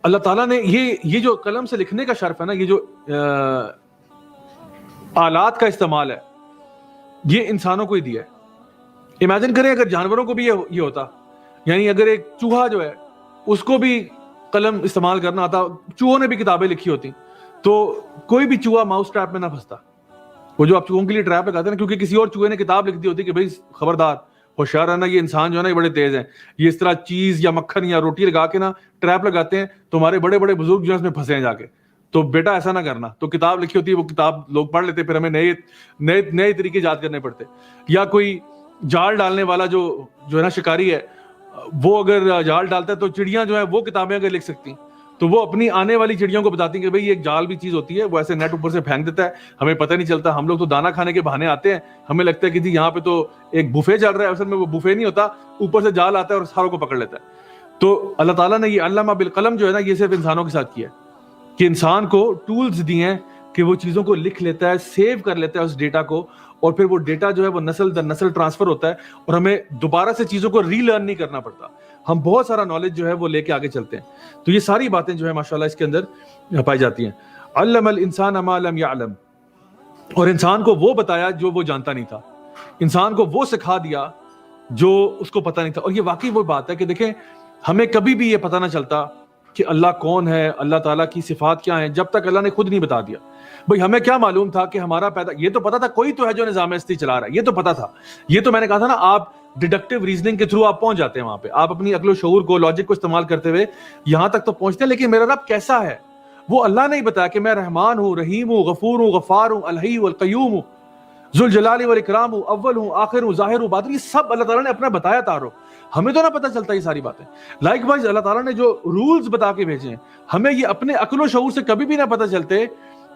اللہ تعالیٰ نے یہ جو قلم سے لکھنے کا شرف ہے نا, یہ جو آلات کا استعمال ہے, یہ انسانوں کو ہی دیا ہے. امیجن کریں اگر جانوروں کو بھی یہ ہوتا, یعنی اگر ایک چوہا جو ہے اس کو بھی قلم استعمال کرنا آتا, چوہوں نے بھی کتابیں لکھی ہوتی, تو کوئی بھی چوہا ماؤس ٹریپ میں نہ پھنستا. وہ جو آپ چوہوں کے لیے ٹریپ لگاتے ہیں نا, کیونکہ کسی اور چوہے نے کتاب لکھ دی ہوتی کہ بھائی خبردار, ہوشیار ہے نا, یہ انسان جو ہے نا یہ بڑے تیز ہیں, یہ اس طرح چیز یا مکھن یا روٹی لگا کے نا ٹریپ لگاتے ہیں, تو ہمارے بڑے بڑے بزرگ جو ہے اس میں پھنسے ہیں جا کے, تو بیٹا ایسا نہ کرنا. تو کتاب لکھی ہوتی ہے, وہ کتاب لوگ پڑھ لیتے, پھر ہمیں نئے طریقے ایجاد کرنے پڑتے. یا کوئی جال ڈالنے والا جو ہے نا شکاری ہے, وہ اگر جال ڈالتا ہے تو چڑیاں جو ہے وہ کتابیں اگر لکھ سکتی, تو وہ اپنی آنے والی چڑیوں کو بتاتی ہیں کہ بھئی یہ ایک جال بھی چیز ہوتی ہے, وہ ایسے نیٹ اوپر سے پھینک دیتا ہے, ہمیں پتہ نہیں چلتا. ہم لوگ تو دانا کھانے کے بہانے آتے ہیں, ہمیں لگتا ہے کہ جی یہاں پہ تو ایک بوفے چل رہا ہے, اصل میں وہ بوفے نہیں ہوتا, اوپر سے جال آتا ہے اور ساروں کو پکڑ لیتا ہے. تو اللہ تعالیٰ نے یہ علم بالقلم جو ہے نا, یہ صرف انسانوں کے ساتھ کیا ہے کہ انسان کو ٹولز دیے ہیں کہ وہ چیزوں کو لکھ لیتا ہے, سیو کر لیتا ہے اس ڈیٹا کو, اور پھر وہ ڈیٹا جو ہے وہ نسل در نسل ٹرانسفر ہوتا ہے, اور ہمیں دوبارہ سے چیزوں کو ری لرن نہیں کرنا پڑتا. ہم بہت سارا نالج جو ہے وہ لے کے آگے چلتے ہیں. تو یہ ساری باتیں جو ہے ماشاءاللہ اس کے اندر پائی جاتی ہیں. علم الانسان ما لم يعلم, اور انسان کو وہ بتایا جو وہ جانتا نہیں تھا, انسان کو وہ سکھا دیا جو اس کو پتہ نہیں تھا. اور یہ واقعی وہ بات ہے کہ دیکھیں, ہمیں کبھی بھی یہ پتہ نہ چلتا کہ اللہ کون ہے, اللہ تعالیٰ کی صفات کیا ہیں, جب تک اللہ نے خود نہیں بتا دیا. بھئی ہمیں کیا معلوم تھا کہ ہمارا یہ تو پتا تھا کوئی تو ہے جو نظام ہستی چلا رہا ہے, یہ تو پتا تھا. یہ تو میں نے کہا تھا نا, آپ ڈیڈکٹیو ریزننگ کے تھرو آپ پہنچ جاتے ہیں وہاں پہ, آپ اپنی عقل و شعور کو, لاجک کو استعمال کرتے ہوئے یہاں تک تو پہنچتے ہیں. لیکن میرا رب کیسا ہے وہ اللہ نے ہی بتایا کہ میں رحمان ہوں, رحیم ہوں, غفور ہوں, غفار ہوں, الحی والقیوم ہوں, ذوالجلال والاکرام ہوں, اول ہوں, آخر ہوں, ظاہر ہوں, باطن. یہ سب اللہ تعالیٰ نے اپنا بتایا تعارف. ہمیں تو نہ پتہ چلتا یہ ساری باتیں. لائک وائز اللہ تعالیٰ نے جو رولز بتا کے بھیجے ہیں, ہمیں یہ اپنے عقل و شعور سے کبھی بھی نہ پتہ چلتے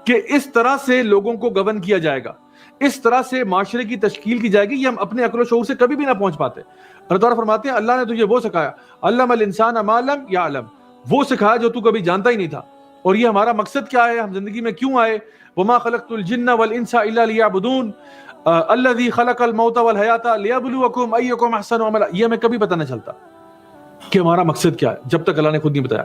کہ اس طرح سے لوگوں کو گورن کیا جائے گا, اس طرح سے معاشرے کی تشکیل کی جائے گی. یہ ہم اپنے عقل و شعور سے کبھی بھی نہ پہنچ پاتے. اللہ تعالیٰ فرماتے ہیں اللہ نے تجھے وہ سکھایا, علم الانسان ما لم یعلم, وہ سکھایا جو تو کبھی جانتا ہی نہیں تھا. اور یہ ہمارا مقصد کیا ہے, ہم زندگی میں کیوں آئے, وما خلقت الجن والانس الا لیعبدون الذی خلق الموت والحیات لیبلوکم ایکم احسن عملا. یہ ہمیں کبھی پتہ نہ چلتا کہ ہمارا مقصد کیا ہے جب تک اللہ نے خود نہیں بتایا.